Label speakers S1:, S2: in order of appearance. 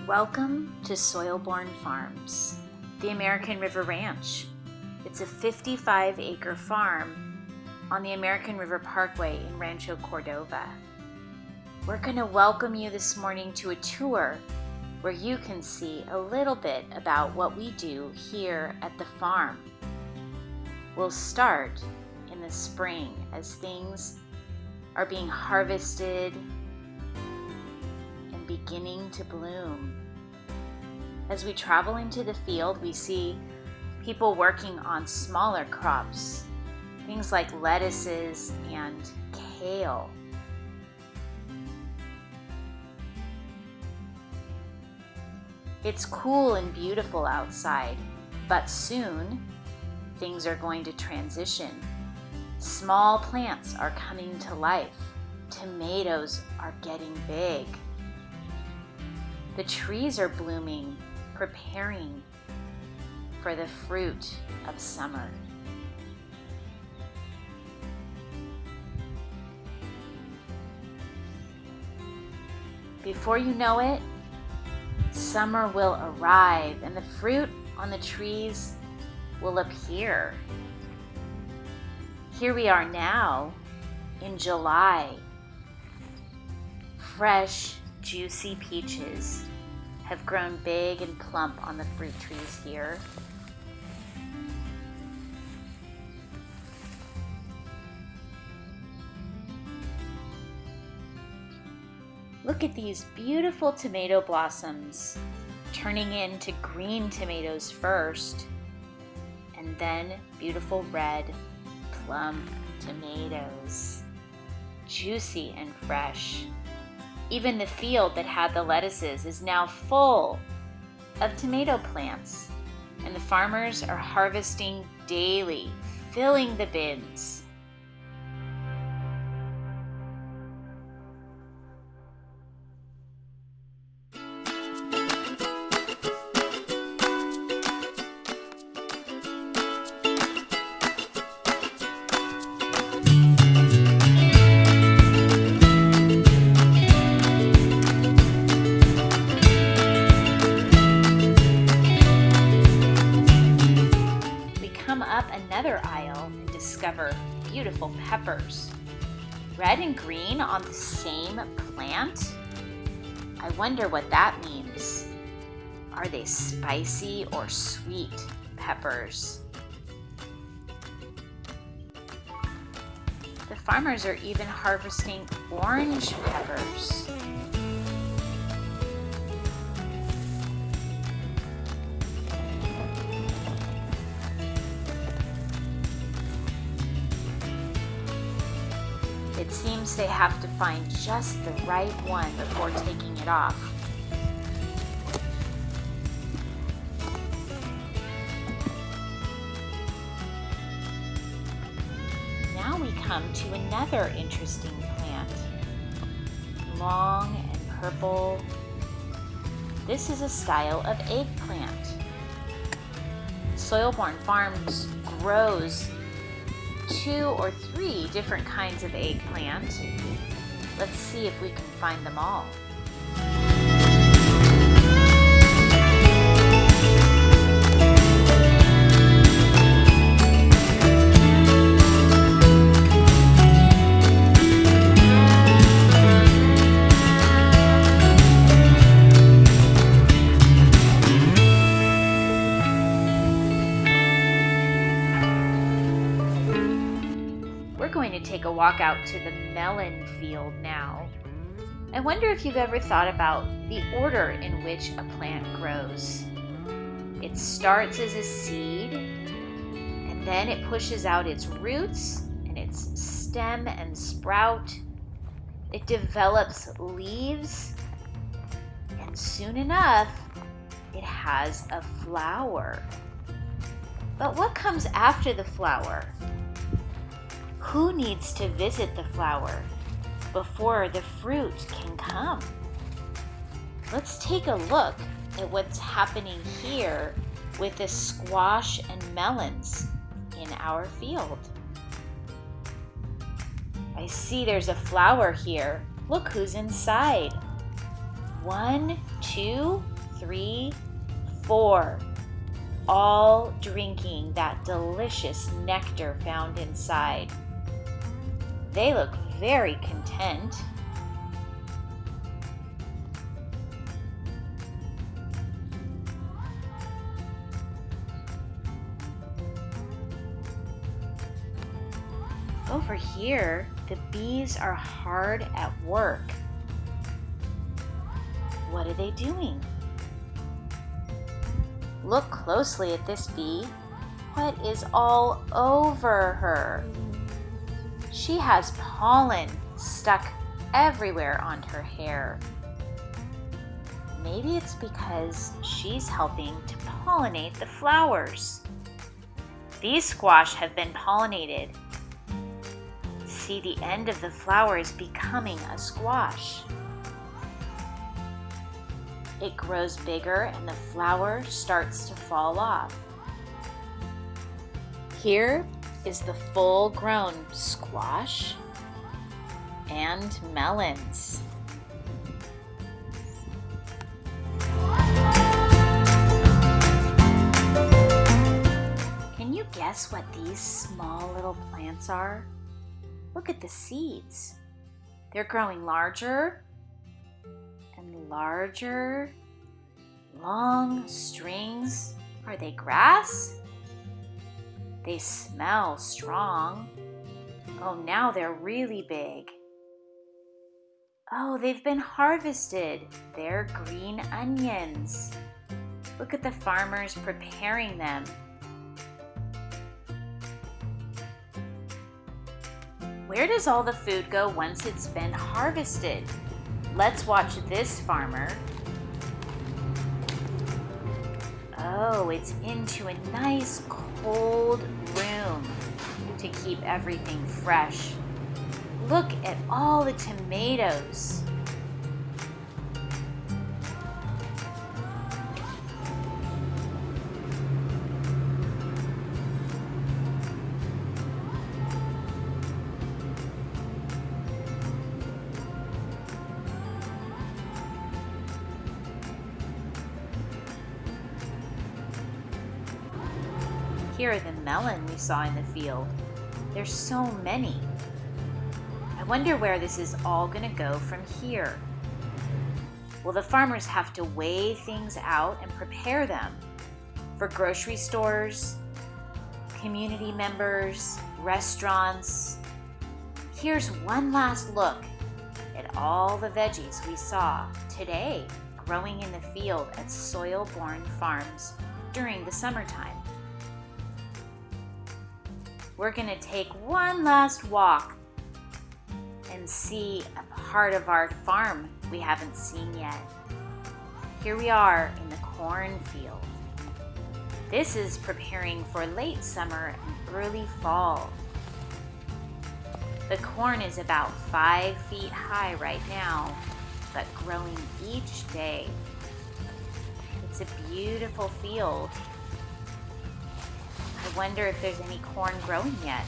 S1: Welcome to Soilborn Farms, the American River Ranch. It's a 55-acre farm on the American River Parkway in Rancho Cordova. We're going to welcome you this morning to a tour where you can see a little bit about what we do here at the farm. We'll start in the spring as things are being harvested and beginning to bloom. As we travel into the field, we see people working on smaller crops, things like lettuces and kale. It's cool and beautiful outside, but soon things are going to transition. Small plants are coming to life. Tomatoes are getting big. The trees are blooming, preparing for the fruit of summer. Before you know it, summer will arrive and the fruit on the trees will appear. Here we are now in July. Fresh, juicy peaches have grown big and plump on the fruit trees here. Look at these beautiful tomato blossoms turning into green tomatoes first, and then beautiful red plum tomatoes, juicy and fresh. Even the field that had the lettuces is now full of tomato plants, and the farmers are harvesting daily, filling the bins. Up another aisle and discover beautiful peppers. Red and green on the same plant? I wonder what that means. Are they spicy or sweet peppers? The farmers are even harvesting orange peppers. It seems they have to find just the right one before taking it off. Now we come to another interesting plant. Long and purple. This is a style of eggplant. Soilborn Farms grows 2 or 3 different kinds of eggplant. Let's see if we can find them all. We're going to take a walk out to the melon field now. I wonder if you've ever thought about the order in which a plant grows. It starts as a seed, and then it pushes out its roots and its stem and sprout. It develops leaves, and soon enough, it has a flower. But what comes after the flower? Who needs to visit the flower before the fruit can come? Let's take a look at what's happening here with the squash and melons in our field. I see there's a flower here. Look who's inside. 1, 2, 3, 4, all drinking that delicious nectar found inside. They look very content. Over here, the bees are hard at work. What are they doing? Look closely at this bee. What is all over her? She has pollen stuck everywhere on her hair. Maybe it's because she's helping to pollinate the flowers. These squash have been pollinated. See the end of the flowers becoming a squash. It grows bigger and the flower starts to fall off. Here is the full-grown squash and melons. Can you guess what these small little plants are? Look at the seeds. They're growing larger and larger. Long strings. Are they grass? They smell strong. Oh, now they're really big. Oh, they've been harvested. They're green onions. Look at the farmers preparing them. Where does all the food go once it's been harvested? Let's watch this farmer. Oh, it's into a nice cold room to keep everything fresh. Look at all the tomatoes. Here are the melon we saw in the field. There's so many. I wonder where this is all going to go from here. Well, the farmers have to weigh things out and prepare them for grocery stores, community members, restaurants. Here's one last look at all the veggies we saw today growing in the field at Soil-Born Farms during the summertime. We're going to take one last walk and see a part of our farm we haven't seen yet. Here we are in the cornfield. This is preparing for late summer and early fall. The corn is about 5 feet high right now, but growing each day. It's a beautiful field. I wonder if there's any corn growing yet.